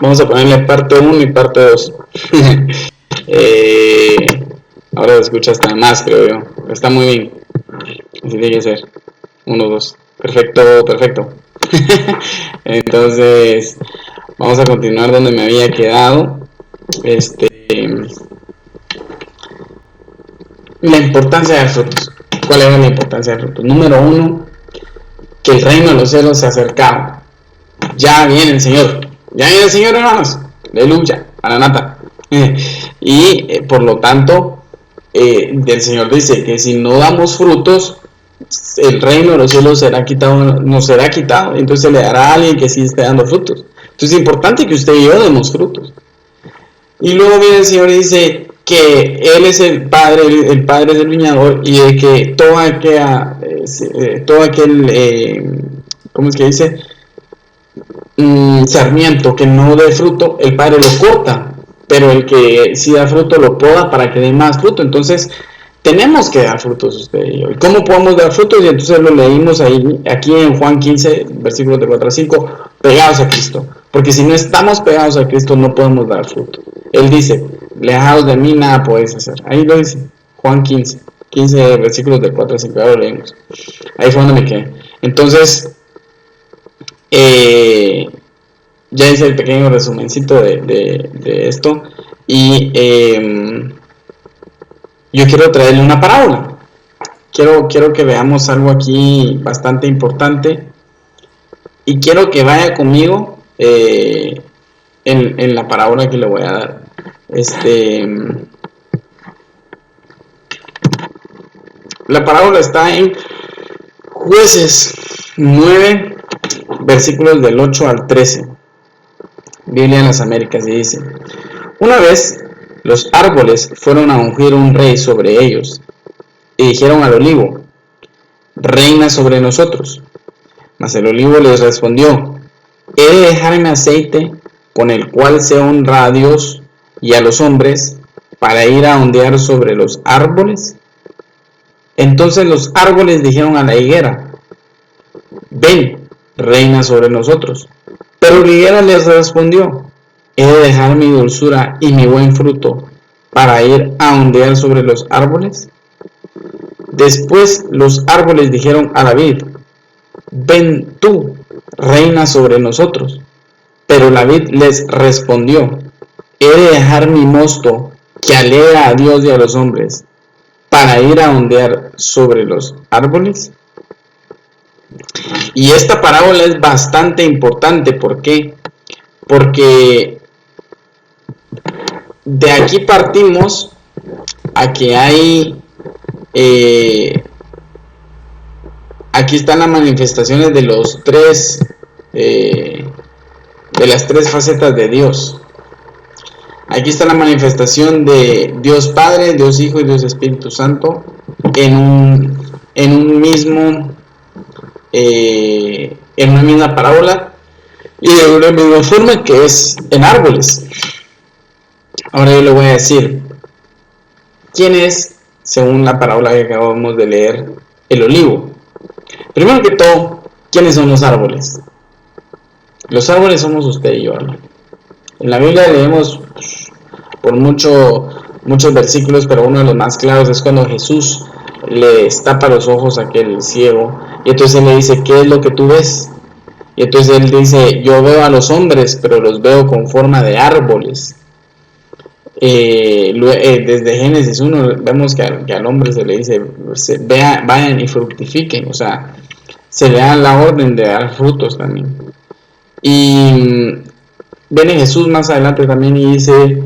Vamos a ponerle parte 1 y parte 2. Ahora se escucha hasta más, creo yo. Está muy bien. Así tiene que ser. 1, 2. Perfecto, perfecto. Entonces, vamos a continuar donde me había quedado. La importancia de frutos. ¿Cuál era la importancia de frutos? Número 1, que el reino de los cielos se acercaba. Ya viene el Señor. Ya viene el Señor, hermanos. Aleluya. Maranata. Y por lo tanto, el Señor dice que si no damos frutos, el reino de los cielos será quitado, nos será quitado. Entonces se le dará a alguien que sí esté dando frutos. Entonces es importante que usted y yo demos frutos. Y luego viene el Señor y dice que Él es el Padre es el viñador, y de que todo aquel ¿cómo es que dice? Sarmiento que no dé fruto, el Padre lo corta, pero el que sí da fruto lo poda para que dé más fruto. Entonces tenemos que dar frutos usted y yo. ¿Y cómo podemos dar frutos? Y entonces lo leímos aquí en Juan 15, versículos de 4 a 5, pegados a Cristo. Porque si no estamos pegados a Cristo no podemos dar fruto. Él dice, alejados de mí nada podéis hacer. Ahí lo dice, Juan 15 versículos de 4 a 5, ahora lo leemos. Ahí fue donde me quedé. Entonces, ya hice el pequeño resumencito de esto. Y yo quiero traerle una parábola. Quiero que veamos algo aquí bastante importante. Y quiero que vaya conmigo en la parábola que le voy a dar. La parábola está en Jueces 9, versículos del 8 al 13. Biblia en las Américas, y dice: una vez los árboles fueron a ungir un rey sobre ellos, y dijeron al olivo: reina sobre nosotros. Mas el olivo les respondió: ¿he de dejarme aceite con el cual se honra a Dios y a los hombres, para ir a ondear sobre los árboles? Entonces los árboles dijeron a la higuera: ven, reina sobre nosotros. Pero la higuera les respondió: ¿he de dejar mi dulzura y mi buen fruto para ir a ondear sobre los árboles? Después los árboles dijeron a la vid: ven tú, reina sobre nosotros. Pero la vid les respondió: ¿he de dejar mi mosto, que alegra a Dios y a los hombres, para ir a ondear sobre los árboles? Y esta parábola es bastante importante. ¿Por qué? Porque de aquí partimos a que hay aquí están las manifestaciones de los tres de las tres facetas de Dios. Aquí está la manifestación de Dios Padre, Dios Hijo y Dios Espíritu Santo en una misma parábola, y de una misma forma, que es en árboles. Ahora yo le voy a decir quién es, según la parábola que acabamos de leer, el olivo. Primero que todo, ¿quiénes son los árboles? Los árboles somos usted y yo, hermano. En la Biblia leemos por muchos versículos, pero uno de los más claros es cuando Jesús le tapa los ojos a aquel ciego, y entonces él le dice: ¿qué es lo que tú ves? Y entonces él dice: yo veo a los hombres, pero los veo con forma de árboles. Desde Génesis 1 vemos que al hombre se le dice: vayan y fructifiquen, o sea, se le da la orden de dar frutos también. Y viene Jesús más adelante también y dice: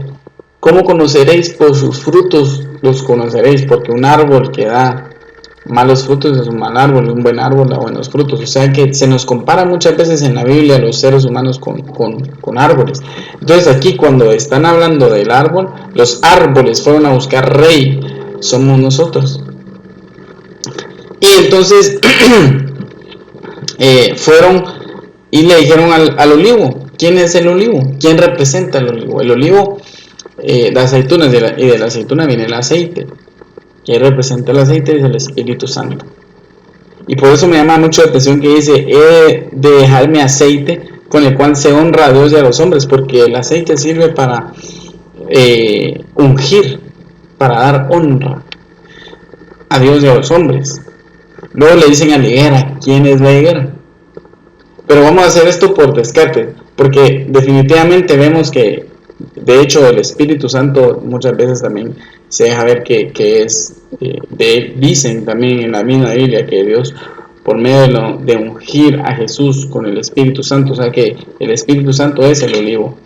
¿cómo conoceréis? Por sus frutos los conoceréis, porque un árbol que da malos frutos es un mal árbol, y un buen árbol da buenos frutos. O sea que se nos compara muchas veces en la Biblia a los seres humanos con árboles. Entonces aquí, cuando están hablando del árbol, los árboles fueron a buscar rey, somos nosotros. Y entonces fueron y le dijeron al olivo: ¿quién es el olivo? ¿Quién representa el olivo? El olivo da aceitunas, y de la aceituna viene el aceite. Que representa el aceite es el Espíritu Santo. Y por eso me llama mucho la atención que dice: he de dejarme aceite con el cual se honra a Dios y a los hombres, porque el aceite sirve para ungir, para dar honra a Dios y a los hombres. Luego le dicen a la higuera, ¿quién es la higuera? Pero vamos a hacer esto por descarte, porque definitivamente vemos que, de hecho, el Espíritu Santo muchas veces también se deja ver que es de él. Dicen también en la misma Biblia que Dios, por medio de ungir a Jesús con el Espíritu Santo, o sea que el Espíritu Santo es el olivo.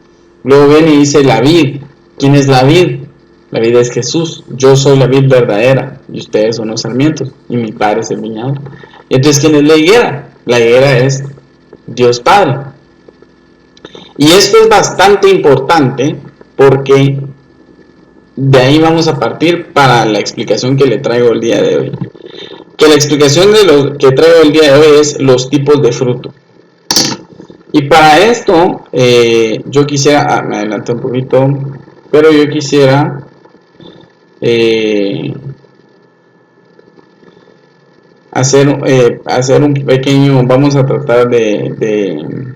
Luego viene y dice la vid. ¿Quién es la vid? La vid es Jesús. Yo soy la vid verdadera y ustedes son los sarmientos y mi Padre es el viñador. Y entonces, ¿quién es la higuera? La higuera es Dios Padre. Y esto es bastante importante porque de ahí vamos a partir para la explicación que le traigo el día de hoy. Que la explicación de lo que traigo el día de hoy es los tipos de fruto. Y para esto yo quisiera, me adelanté un poquito, pero yo quisiera hacer un pequeño, vamos a tratar de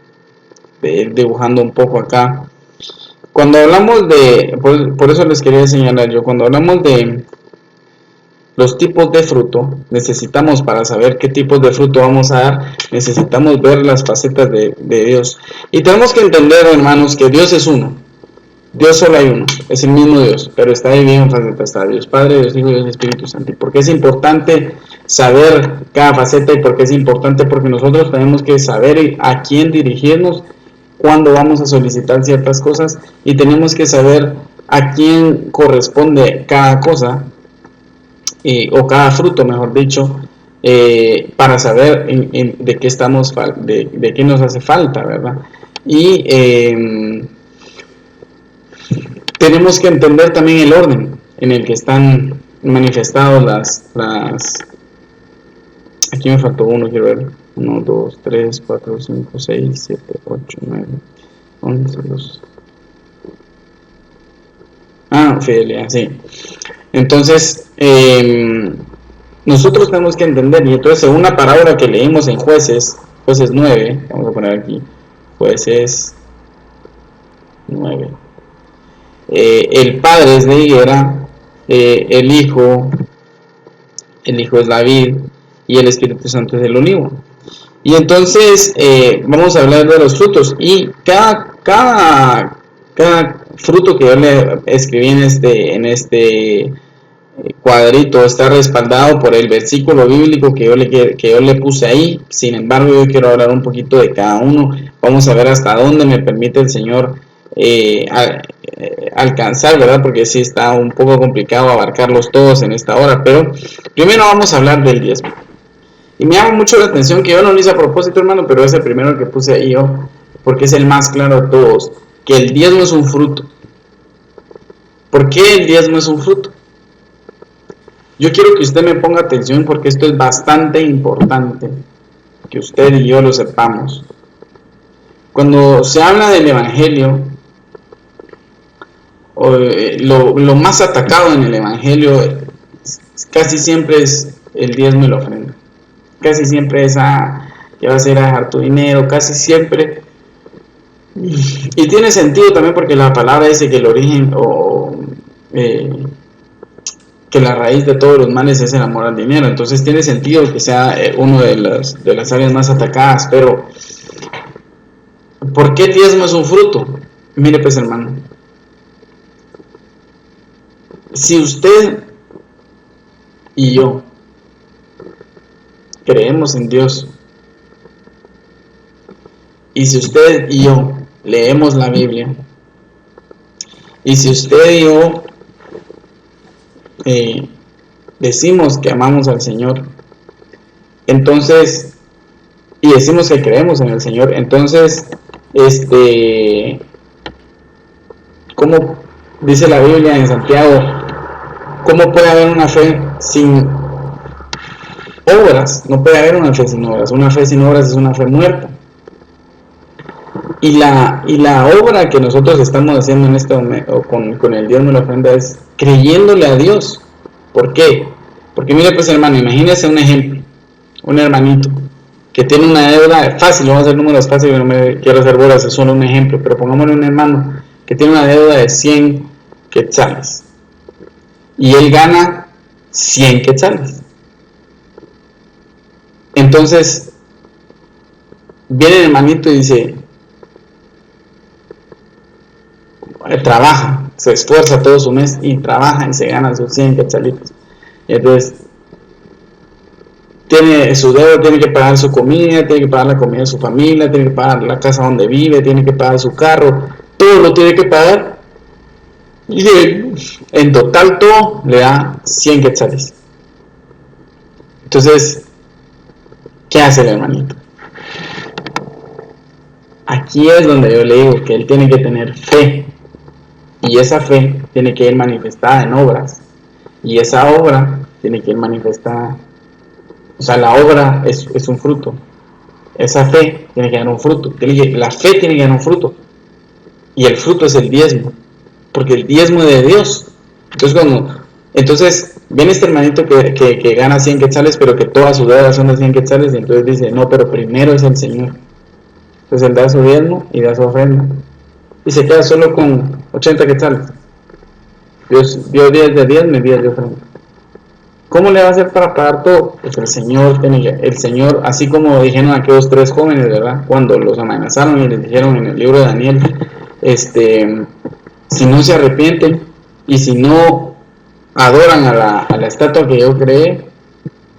ir dibujando un poco acá. Cuando hablamos de, por eso les quería señalar yo, cuando hablamos de los tipos de fruto, necesitamos, para saber qué tipos de fruto vamos a dar, necesitamos ver las facetas de Dios. Y tenemos que entender, hermanos, que Dios es uno. Dios solo hay uno, es el mismo Dios, pero está dividido en facetas. Está Dios Padre, Dios Hijo y Dios Espíritu Santo. ¿Y por qué es importante saber cada faceta? ¿Y por qué es importante? Porque nosotros tenemos que saber a quién dirigirnos cuando vamos a solicitar ciertas cosas, y tenemos que saber a quién corresponde cada cosa, o cada fruto, mejor dicho, para saber de qué estamos, de qué nos hace falta, ¿verdad? Y tenemos que entender también el orden en el que están manifestados las aquí me faltó uno, quiero ver. 1, 2, 3, 4, 5, 6, 7, 8, 9, 11, 12. Fidelidad, sí. Entonces, nosotros tenemos que entender, y entonces según una parábola que leímos en Jueces 9, vamos a poner aquí, Jueces 9. El Padre es la higuera, el Hijo es la vid, y el Espíritu Santo es el olivo. Y entonces vamos a hablar de los frutos, y cada fruto que yo le escribí en este cuadrito está respaldado por el versículo bíblico que yo le puse ahí. Sin embargo, yo quiero hablar un poquito de cada uno. Vamos a ver hasta dónde me permite el Señor alcanzar, ¿verdad? Porque sí está un poco complicado abarcarlos todos en esta hora, pero primero vamos a hablar del diezmo. Y me llama mucho la atención que yo no lo hice a propósito, hermano, pero es el primero que puse ahí yo, porque es el más claro de todos, que el diezmo es un fruto. ¿Por qué el diezmo es un fruto? Yo quiero que usted me ponga atención, porque esto es bastante importante, que usted y yo lo sepamos. Cuando se habla del Evangelio, lo más atacado en el Evangelio casi siempre es el diezmo y la ofrenda. Casi siempre es que vas a ir a dejar tu dinero, casi siempre. Y tiene sentido también, porque la palabra dice que el origen que la raíz de todos los males es el amor al dinero. Entonces tiene sentido que sea uno de las áreas más atacadas. Pero ¿por qué el diezmo es un fruto? Mire pues, hermano, si usted y yo creemos en Dios, y si usted y yo leemos la Biblia, y si usted y yo decimos que amamos al Señor, entonces, y decimos que creemos en el Señor, entonces, ¿cómo dice la Biblia en Santiago? ¿Cómo puede haber una fe sin obras? No puede haber una fe sin obras. Una fe sin obras es una fe muerta. Y la obra que nosotros estamos haciendo en este momento con el diezmo y la ofrenda es creyéndole a Dios. ¿Por qué? Porque mire pues, hermano, imagínese un ejemplo, un hermanito que tiene una deuda fácil, vamos a hacer números fáciles, no me quiero hacer bolas, es solo un ejemplo, pero pongámosle un hermano que tiene una deuda de 100 quetzales y él gana 100 quetzales. Entonces viene el hermanito y dice, trabaja, se esfuerza todo su mes y trabaja y se gana sus 100 quetzalitos. Y entonces tiene su deuda, tiene que pagar su comida, tiene que pagar la comida de su familia, tiene que pagar la casa donde vive, tiene que pagar su carro, todo lo tiene que pagar. Y en total todo le da 100 quetzales. Entonces, ¿qué hace el hermanito? Aquí es donde yo le digo que él tiene que tener fe. Y esa fe tiene que ir manifestada en obras. Y esa obra tiene que ir manifestada. O sea, la obra es un fruto. Esa fe tiene que dar un fruto. La fe tiene que dar un fruto. Y el fruto es el diezmo. Porque el diezmo es de Dios. Entonces viene este hermanito que gana 100 quetzales, pero que todas sus deudas son de 100 quetzales. Y entonces dice, no, pero primero es el Señor. Entonces él da su diezmo y da su ofrenda. Y se queda solo con 80 quetzales. Dios dio 10 de diezmo y 10 de ofrenda. ¿Cómo le va a hacer para pagar todo? Pues el Señor, así como dijeron aquellos 3 jóvenes, ¿verdad? Cuando los amenazaron y les dijeron en el libro de Daniel, si no se arrepienten y si no adoran a la estatua que yo creé,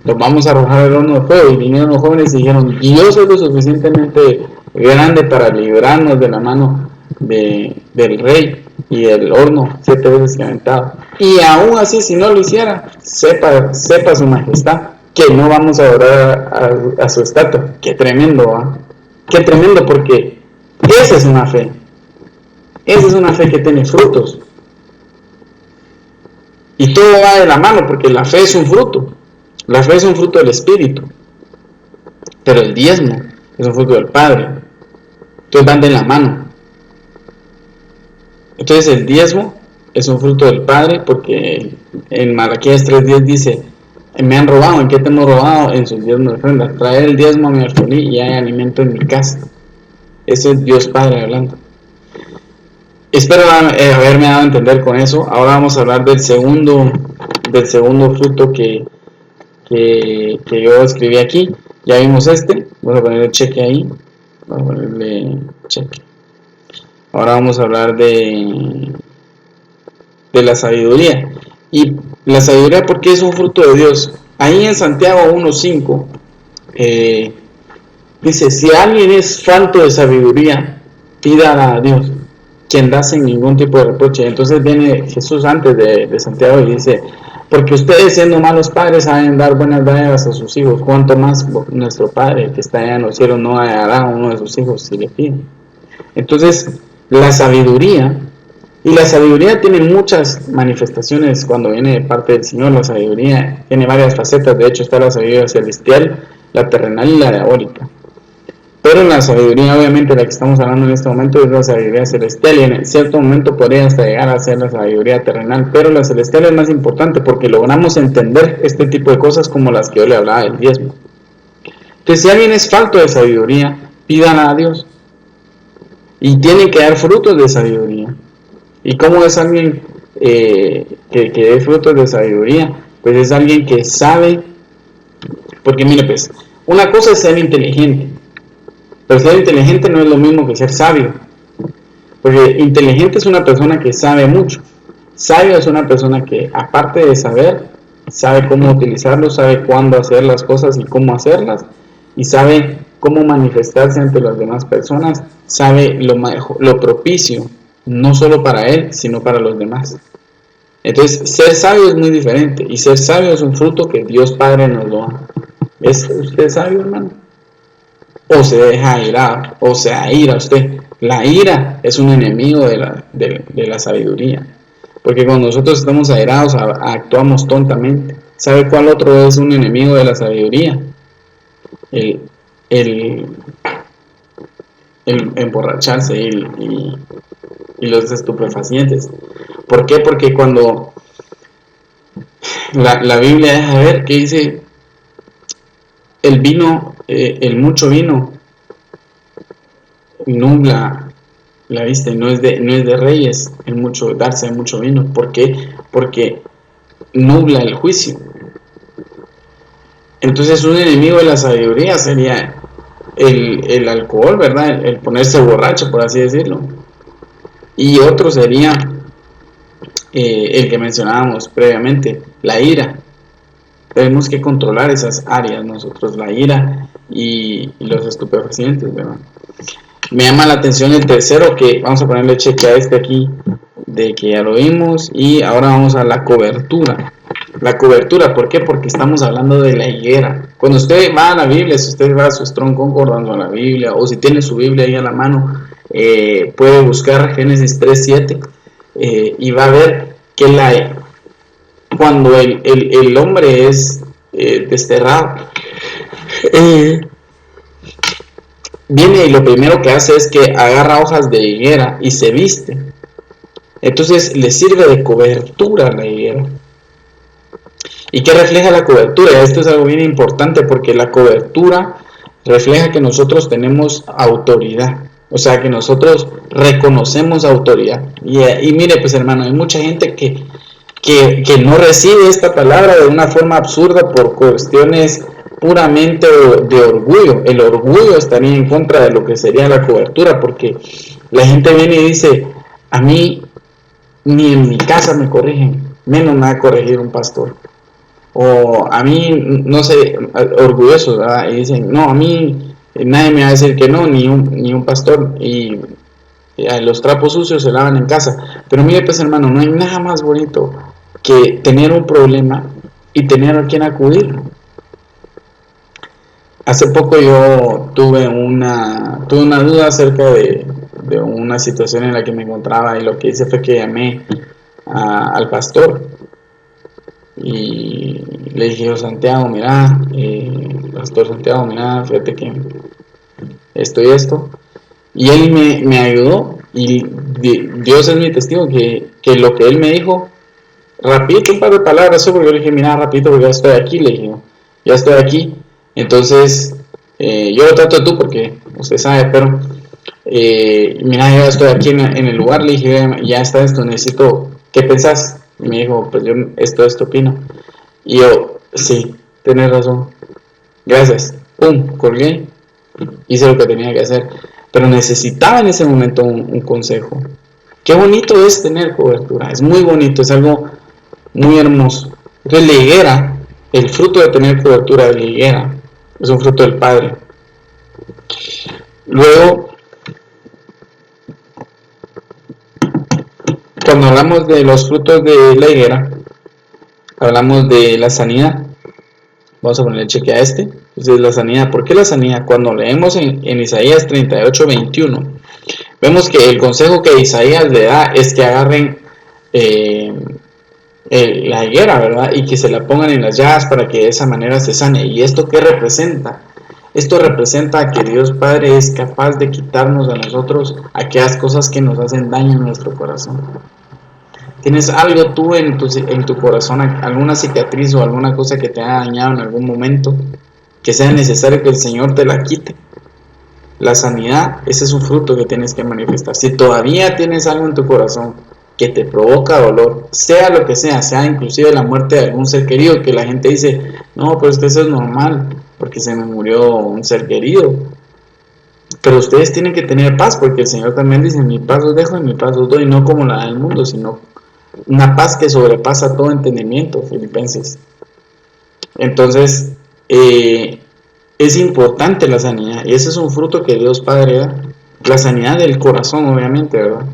los vamos a arrojar al horno de fuego. Y vinieron los jóvenes y dijeron, Dios es lo suficientemente grande para librarnos de la mano del rey y el horno 7 veces calentado. Y aún así, si no lo hiciera, sepa su majestad que no vamos a adorar a su estatua. Qué tremendo, ¿eh? Qué tremendo, porque esa es una fe. Esa es una fe que tiene frutos. Y todo va de la mano, porque la fe es un fruto. La fe es un fruto del Espíritu. Pero el diezmo es un fruto del Padre. Entonces van de la mano. Entonces el diezmo es un fruto del Padre, porque en Malaquías 3:10 dice, me han robado. ¿En qué te hemos robado? En sus diezmos de ofrenda. Traer el diezmo a mi alfolí y hay alimento en mi casa. Ese es Dios Padre hablando. Espero haberme dado a entender con eso. Ahora vamos a hablar del segundo fruto que yo escribí aquí. Ya vimos vamos a ponerle cheque ahí. Vamos a ponerle cheque. Ahora vamos a hablar de la sabiduría. Y la sabiduría, porque es un fruto de Dios. Ahí en Santiago 1:5 dice, si alguien es falto de sabiduría, pídala a Dios, quien da sin ningún tipo de reproche. Entonces viene Jesús antes de Santiago y dice, porque ustedes siendo malos padres saben dar buenas dádivas a sus hijos, cuanto más nuestro Padre que está allá en los cielos no dará a uno de sus hijos si le pide. Entonces la sabiduría tiene muchas manifestaciones cuando viene de parte del Señor. La sabiduría tiene varias facetas. De hecho está la sabiduría celestial, la terrenal y la diabólica. Pero la sabiduría, obviamente, la que estamos hablando en este momento es la sabiduría celestial, y en cierto momento podría hasta llegar a ser la sabiduría terrenal, pero la celestial es más importante porque logramos entender este tipo de cosas como las que yo le hablaba del diezmo. Entonces, si alguien es falto de sabiduría, pídala a Dios. Y tiene que dar frutos de sabiduría. ¿Y cómo es alguien que dé frutos de sabiduría? Pues es alguien que sabe, porque mire pues, una cosa es ser inteligente, pero ser inteligente no es lo mismo que ser sabio. Porque inteligente es una persona que sabe mucho. Sabio es una persona que, aparte de saber, sabe cómo utilizarlo, sabe cuándo hacer las cosas y cómo hacerlas, y sabe cómo manifestarse ante las demás personas, sabe lo propicio, no solo para él, sino para los demás. Entonces, ser sabio es muy diferente, y ser sabio es un fruto que Dios Padre nos lo da. ¿Es usted sabio, hermano? O se deja irar, o se aira usted. La ira es un enemigo de la sabiduría, porque cuando nosotros estamos airados actuamos tontamente. ¿Sabe cuál otro es un enemigo de la sabiduría? El emborracharse y los estupefacientes. ¿Por qué? Porque cuando la Biblia deja ver que dice, el vino el mucho vino nubla la vista, y no es de reyes el mucho darse mucho vino. ¿Por qué? Porque nubla el juicio. Entonces un enemigo de la sabiduría sería el alcohol, ¿verdad? El ponerse borracho, por así decirlo. Y otro sería el que mencionábamos previamente, la ira. Tenemos que controlar esas áreas nosotros, la ira y los estupefacientes, ¿verdad? Me llama la atención el tercero, que vamos a ponerle cheque a este aquí, de que ya lo vimos, y ahora vamos a la cobertura. La cobertura, ¿por qué? Porque estamos hablando de la higuera. Cuando usted va a la Biblia, si usted va a su Strong Concordance a la Biblia, o si tiene su Biblia ahí a la mano, puede buscar Génesis 3:7 y va a ver que cuando el hombre es desterrado, viene y lo primero que hace es que agarra hojas de higuera y se viste. Entonces le sirve de cobertura a la higuera. ¿Y qué refleja la cobertura? Esto es algo bien importante, porque la cobertura refleja que nosotros tenemos autoridad. O sea, que nosotros reconocemos autoridad. Y mire, pues hermano, hay mucha gente que no recibe esta palabra de una forma absurda por cuestiones puramente de orgullo. El orgullo estaría en contra de lo que sería la cobertura, porque la gente viene y dice: a mí ni en mi casa me corrigen, menos me va a corregir un pastor. O a mí, no sé, orgullosos, ¿verdad? Y dicen: no, a mí nadie me va a decir que no, ni un pastor. Y los trapos sucios se lavan en casa. Pero mire, pues hermano, no hay nada más bonito que tener un problema y tener a quien acudir. Hace poco yo tuve una duda acerca de una situación en la que me encontraba, y lo que hice fue que llamé al pastor y le dije: yo, Santiago, mira, pastor Santiago, mira, fíjate que esto, y él me ayudó, y Dios es mi testigo que lo que él me dijo, rapidito, un par de palabras, porque yo le dije: mira, rapidito, porque ya estoy aquí, le dije, ya estoy aquí. Entonces, yo lo trato de tú porque usted sabe, pero mira, ya estoy aquí en el lugar, le dije: ya está esto, necesito, ¿qué pensás? Y me dijo: pues yo esto opino. Y yo: sí, tenés razón, gracias. Pum, colgué, hice lo que tenía que hacer, pero necesitaba en ese momento un consejo. Qué bonito es tener cobertura, es muy bonito, es algo muy hermoso. Entonces, la higuera, el fruto de tener cobertura de la higuera, es un fruto del Padre. Luego, cuando hablamos de los frutos de la higuera, hablamos de la sanidad. Vamos a ponerle cheque a este. Entonces, la sanidad. ¿Por qué la sanidad? Cuando leemos en Isaías 38:21, vemos que el consejo que Isaías le da es que agarren la higuera, ¿verdad? Y que se la pongan en las llagas para que de esa manera se sane. ¿Y esto qué representa? Esto representa que Dios Padre es capaz de quitarnos a nosotros aquellas cosas que nos hacen daño en nuestro corazón. ¿Tienes algo tú en tu corazón, alguna cicatriz o alguna cosa que te haya dañado en algún momento, que sea necesario que el Señor te la quite? La sanidad, ese es un fruto que tienes que manifestar. Si todavía tienes algo en tu corazón que te provoca dolor, sea lo que sea inclusive la muerte de algún ser querido, que la gente dice: no, pero eso es normal, porque se me murió un ser querido. Pero ustedes tienen que tener paz, porque el Señor también dice: mi paz os dejo y mi paz os doy, no como la del mundo, sino una paz que sobrepasa todo entendimiento, Filipenses. Entonces, es importante la sanidad, y ese es un fruto que Dios Padre da. La sanidad del corazón, obviamente, ¿verdad?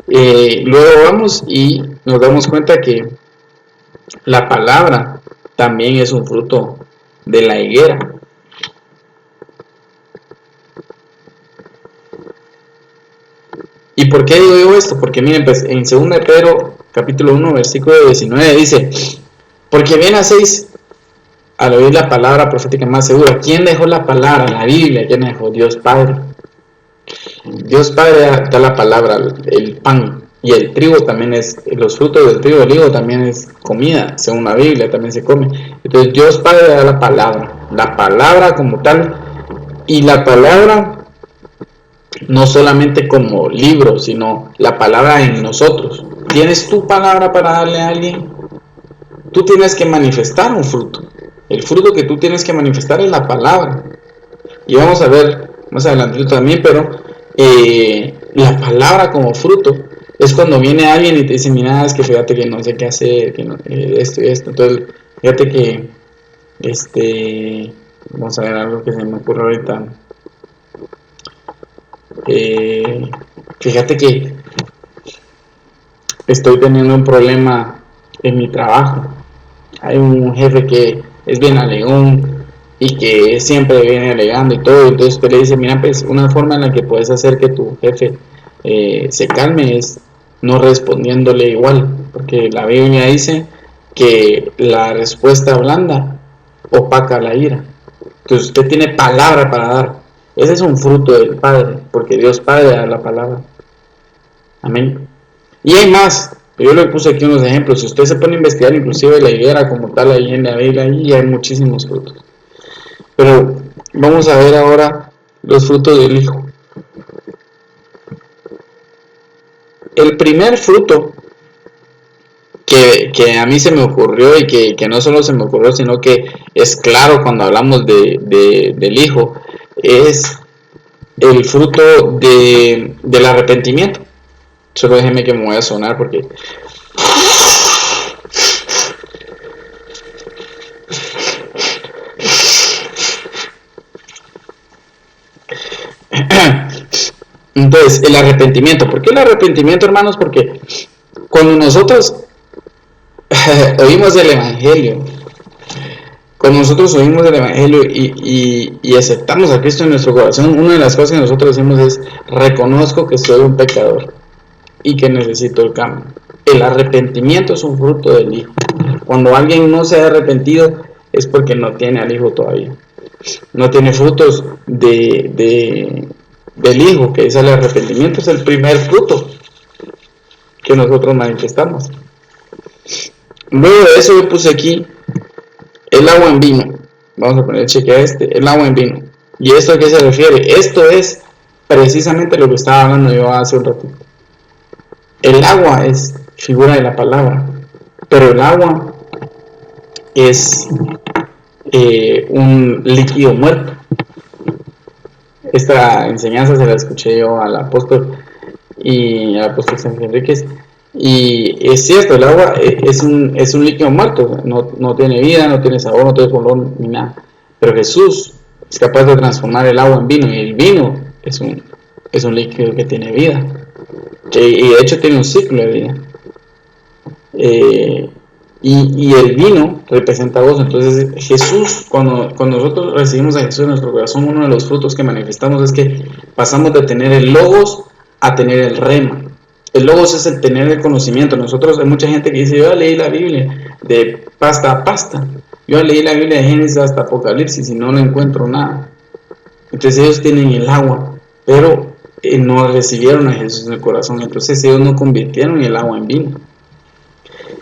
Luego vamos y nos damos cuenta que la palabra también es un fruto de la higuera. ¿Y por qué digo yo esto? Porque miren, pues en 2 de Pedro capítulo 1 versículo 19 dice: porque bien hacéis al oír la palabra profética más segura. ¿Quién dejó la palabra? La Biblia. ¿Quién dejó? Dios Padre. Dios Padre da la palabra, el pan, y el trigo también es, los frutos del trigo, el higo también es comida, según la Biblia también se come. Entonces Dios Padre da la palabra. la palabra como tal, y la palabra no solamente como libro, sino la palabra en nosotros. ¿Tienes tu palabra para darle a alguien? Tú tienes que manifestar un fruto. El fruto que tú tienes que manifestar es la palabra. Y vamos a ver más adelante también, pero la palabra como fruto es cuando viene alguien y te dice, mira, es que fíjate que no sé qué hacer, que no, esto y esto. Entonces, fíjate que, vamos a ver algo que se me ocurre ahorita. Fíjate que estoy teniendo un problema en mi trabajo. Hay un jefe que es bien alegón y que siempre viene alegando y todo. Entonces usted le dice, mira, pues una forma en la que puedes hacer que tu jefe se calme es no respondiéndole igual. Porque la Biblia dice que la respuesta blanda opaca la ira. Entonces usted tiene palabra para dar. Ese es un fruto del Padre, porque Dios Padre da la palabra. Amén. Y hay más. Yo le puse aquí unos ejemplos. Si usted se pone a investigar, inclusive la higuera como tal, ahí en la Biblia, ahí hay muchísimos frutos. Pero vamos a ver ahora los frutos del Hijo. El primer fruto que a mí se me ocurrió y que no solo se me ocurrió, sino que es claro cuando hablamos del Hijo, es el fruto del arrepentimiento. Solo déjeme que me voy a sonar porque entonces, el arrepentimiento. ¿Por qué el arrepentimiento, hermanos? Porque cuando nosotros oímos el Evangelio, cuando nosotros oímos el Evangelio y aceptamos a Cristo en nuestro corazón, una de las cosas que nosotros decimos es, reconozco que soy un pecador y que necesito el cambio. El arrepentimiento es un fruto del Hijo. Cuando alguien no se ha arrepentido es porque no tiene al Hijo todavía. No tiene frutos del Hijo, que es el arrepentimiento, es el primer fruto que nosotros manifestamos. Luego de eso yo puse aquí el agua en vino. Vamos a poner cheque a el agua en vino. ¿Y esto a qué se refiere? Esto es precisamente lo que estaba hablando yo hace un ratito. El agua es figura de la palabra, pero el agua es un líquido muerto. Esta enseñanza se la escuché yo al apóstol San Enríquez, y es cierto, el agua es un líquido muerto, no tiene vida, no tiene sabor, no tiene color ni nada, pero Jesús es capaz de transformar el agua en vino, y el vino es un líquido que tiene vida, y de hecho tiene un ciclo de vida, y el vino representa gozo. Entonces Jesús, cuando nosotros recibimos a Jesús en nuestro corazón, uno de los frutos que manifestamos es que pasamos de tener el logos a tener el rema. El logos es el tener el conocimiento. Nosotros, hay mucha gente que dice, yo leí la Biblia de pasta a pasta, yo leí la Biblia de Génesis hasta Apocalipsis y no le encuentro nada. Entonces ellos tienen el agua, pero no recibieron a Jesús en el corazón, entonces ellos no convirtieron el agua en vino.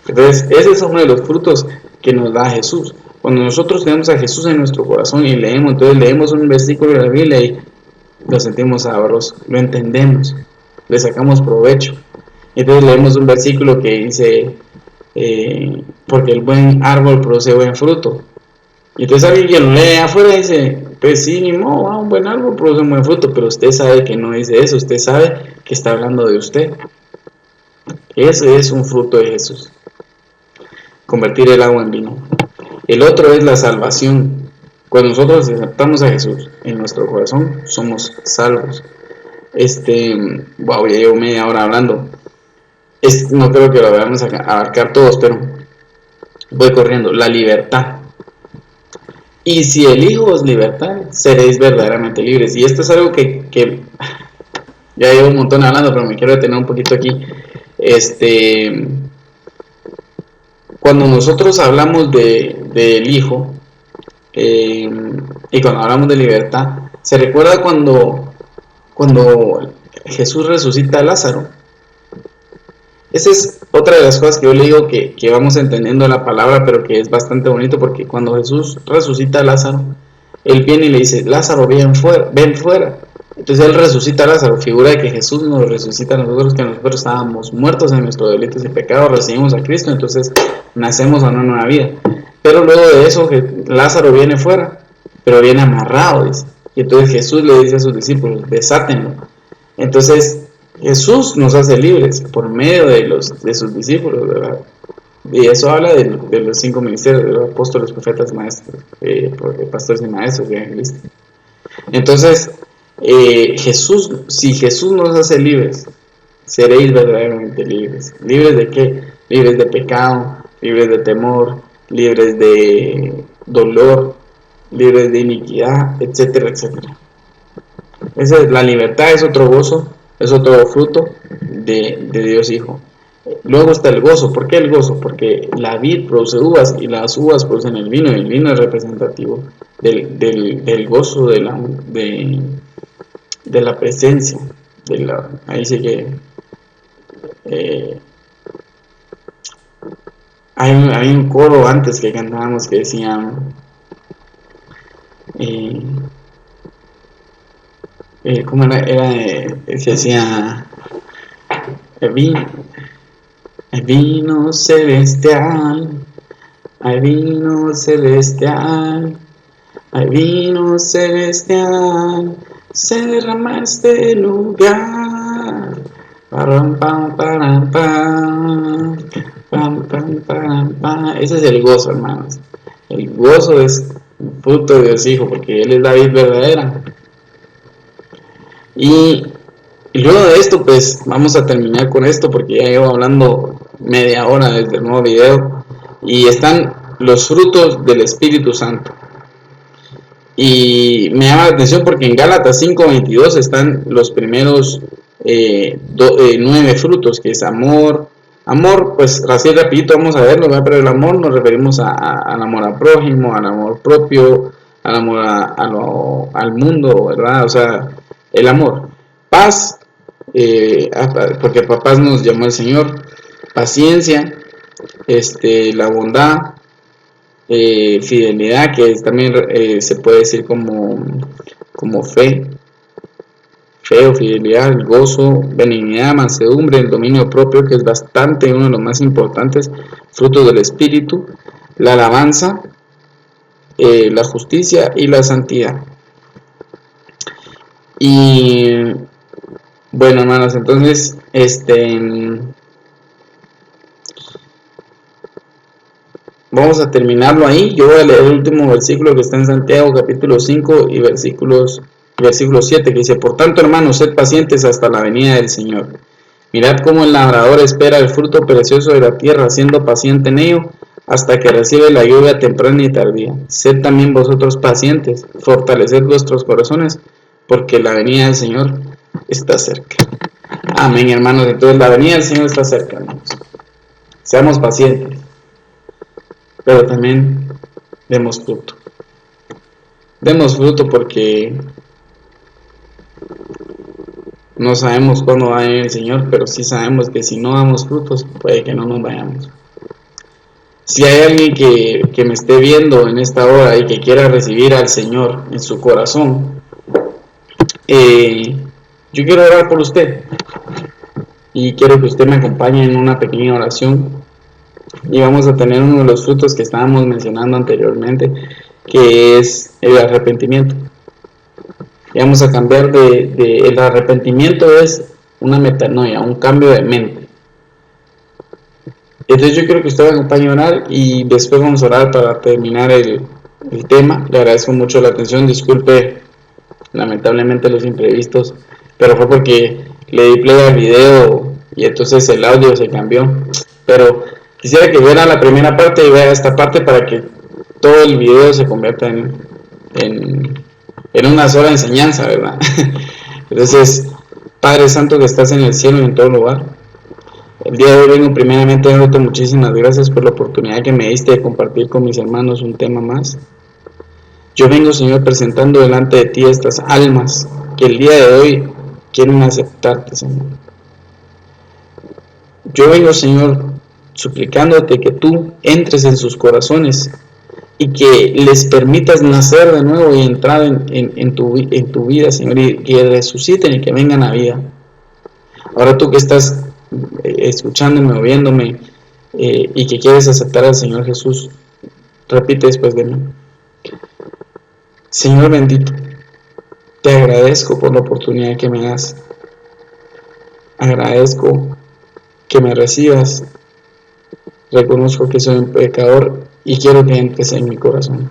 Entonces ese es uno de los frutos que nos da Jesús. Cuando nosotros tenemos a Jesús en nuestro corazón y leemos, entonces leemos un versículo de la Biblia y lo sentimos sabroso, lo entendemos, le sacamos provecho. Entonces leemos un versículo que dice, porque el buen árbol produce buen fruto. Y entonces alguien que lo lee afuera dice, pues sí, no, un buen árbol produce un buen fruto, pero usted sabe que no dice eso, usted sabe que está hablando de usted. Ese es un fruto de Jesús, convertir el agua en vino. El otro es la salvación. Cuando nosotros aceptamos a Jesús en nuestro corazón, somos salvos. Wow, ya llevo media hora hablando. No creo que lo vayamos a abarcar todos, pero voy corriendo. La libertad. Y si el Hijo os libertad, seréis verdaderamente libres. Y esto es algo que ya llevo un montón hablando, pero me quiero detener un poquito aquí. Cuando nosotros hablamos del Hijo, y cuando hablamos de libertad, ¿se recuerda cuando Jesús resucita a Lázaro? Esa es otra de las cosas que yo le digo que vamos entendiendo la palabra, pero que es bastante bonito, porque cuando Jesús resucita a Lázaro, él viene y le dice, Lázaro, ven fuera, ven fuera. Entonces él resucita a Lázaro, figura de que Jesús nos resucita a nosotros, que nosotros estábamos muertos en nuestros delitos y pecados, recibimos a Cristo, entonces nacemos a una nueva vida. Pero luego de eso, Lázaro viene fuera, pero viene amarrado, dice. Y entonces Jesús le dice a sus discípulos, desátenlo. Entonces Jesús nos hace libres por medio de sus discípulos, ¿verdad? Y eso habla de los 5 ministerios, de los apóstoles, profetas, maestros, pastores y maestros, evangelistas. Entonces, si Jesús nos hace libres, seréis verdaderamente libres. ¿Libres de qué? Libres de pecado, libres de temor, libres de dolor, libres de iniquidad, etcétera, etcétera. La libertad es otro gozo, es otro fruto de Dios Hijo. Luego está el gozo. ¿Por qué el gozo? Porque la vid produce uvas y las uvas producen el vino, y el vino es representativo del gozo de la presencia. Ahí dice que hay un coro antes que cantábamos que decía ¿cómo era? Se decía el vino celestial, hay vino celestial, hay vino celestial, se derrama este lugar. Param, pam, param, pam, pam, pam, param, pam. Ese es el gozo, hermanos. El gozo es fruto de Dios Hijo, porque Él es la vid verdadera. Y luego de esto, pues vamos a terminar con esto, porque ya llevo hablando media hora desde el nuevo video. Y están los frutos del Espíritu Santo. Y me llama la atención porque en Gálatas 5:22 están los primeros 9 frutos, que es amor. Amor, pues así rapidito vamos a verlo, ¿verdad? Pero el amor nos referimos al amor al prójimo, al amor propio, al amor al mundo, ¿verdad? O sea, el amor. Paz, porque por paz nos llamó el Señor. Paciencia, la bondad, fidelidad, que también se puede decir como fe o fidelidad, el gozo, benignidad, mansedumbre, el dominio propio, que es bastante uno de los más importantes frutos del Espíritu, la alabanza, la justicia y la santidad. Y bueno, hermanos, entonces vamos a terminarlo ahí. Yo voy a leer el último versículo que está en Santiago capítulo 5 y versículo 7, que dice: por tanto, hermanos, sed pacientes hasta la venida del Señor. Mirad cómo el labrador espera el fruto precioso de la tierra, siendo paciente en ello, hasta que recibe la lluvia temprana y tardía. Sed también vosotros pacientes, fortaleced vuestros corazones, porque la venida del Señor está cerca. Amén, hermanos. Entonces la venida del Señor está cerca, hermanos. Seamos pacientes, pero también demos fruto. Demos fruto, porque no sabemos cuándo va a venir el Señor, pero sí sabemos que si no damos frutos, puede que no nos vayamos. Si hay alguien que me esté viendo en esta hora y que quiera recibir al Señor en su corazón, yo quiero orar por usted. Y quiero que usted me acompañe en una pequeña oración. Y vamos a tener uno de los frutos que estábamos mencionando anteriormente, que es el arrepentimiento. Y vamos a cambiar el arrepentimiento es una metanoia, un cambio de mente. Entonces yo quiero que usted me acompañe a orar y después vamos a orar para terminar el tema. Le agradezco mucho la atención, disculpe lamentablemente los imprevistos, pero fue porque le di play al video y entonces el audio se cambió. Pero quisiera que viera la primera parte y vea esta parte para que todo el video se convierta en una sola enseñanza, ¿verdad? Entonces, Padre Santo que estás en el cielo y en todo lugar, el día de hoy vengo primeramente dándote muchísimas gracias por la oportunidad que me diste de compartir con mis hermanos un tema más. Yo vengo, Señor, presentando delante de ti estas almas que el día de hoy quieren aceptarte, Señor. yo vengo, Señor, suplicándote que tú entres en sus corazones y que les permitas nacer de nuevo y entrar en tu vida, Señor, y que resuciten y que vengan a vida. Ahora tú que estás escuchándome o viéndome y que quieres aceptar al Señor Jesús, repite después de mí: Señor bendito, te agradezco por la oportunidad que me das. Agradezco que me recibas. Reconozco que soy un pecador y quiero que entres en mi corazón.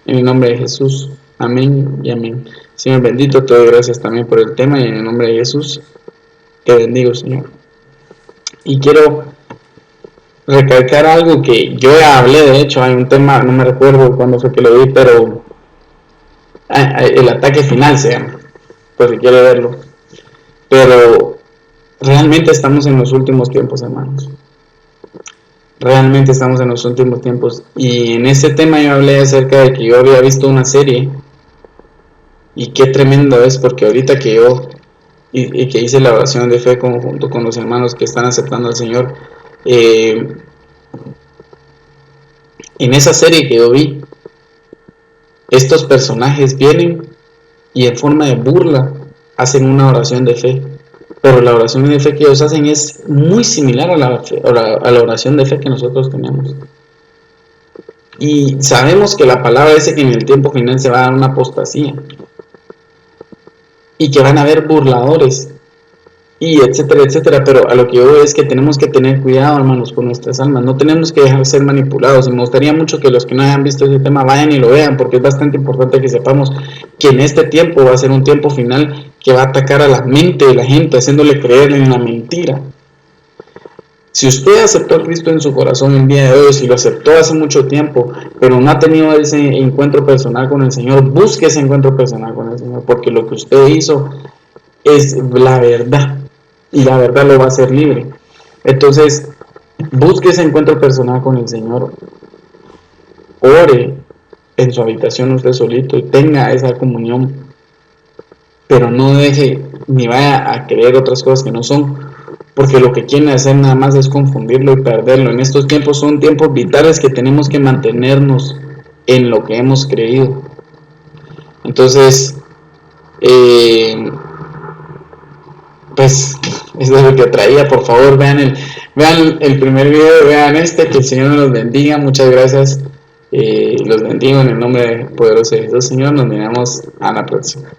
En el nombre de Jesús, amén y amén. Señor bendito, te doy gracias también por el tema y en el nombre de Jesús te bendigo, Señor. Y quiero recalcar algo que yo ya hablé, de hecho, hay un tema, no me recuerdo cuándo fue que lo vi, pero el ataque final se llama, pues si quiere verlo. Pero realmente estamos en los últimos tiempos, hermanos. Realmente estamos en los últimos tiempos. Y en ese tema yo hablé acerca de que yo había visto una serie. Y qué tremendo es, porque ahorita que yo y que hice la oración de fe junto con los hermanos que están aceptando al Señor, en esa serie que yo vi, estos personajes vienen y en forma de burla hacen una oración de fe. Pero la oración de fe que ellos hacen es muy similar a la oración de fe que nosotros tenemos. Y sabemos que la palabra dice que en el tiempo final se va a dar una apostasía. Y que van a haber burladores. Y etcétera, etcétera. Pero a lo que yo veo es que tenemos que tener cuidado, hermanos, con nuestras almas. No tenemos que dejar de ser manipulados. Y me gustaría mucho que los que no hayan visto ese tema vayan y lo vean, porque es bastante importante que sepamos que en este tiempo va a ser un tiempo final que va a atacar a la mente de la gente, haciéndole creer en la mentira. Si usted aceptó a Cristo en su corazón el día de hoy, si lo aceptó hace mucho tiempo, pero no ha tenido ese encuentro personal con el Señor, busque ese encuentro personal con el Señor, porque lo que usted hizo es la verdad, y la verdad lo va a hacer libre. Entonces, busque ese encuentro personal con el Señor, ore en su habitación usted solito y tenga esa comunión, pero no deje ni vaya a creer otras cosas que no son, porque lo que quieren hacer nada más es confundirlo y perderlo. En estos tiempos son tiempos vitales que tenemos que mantenernos en lo que hemos creído. Entonces, pues eso es lo que traía. Por favor, vean el primer video, vean este, que el Señor nos bendiga. Muchas gracias, los bendigo en el nombre poderoso de Jesús. Señor, nos miramos a la próxima.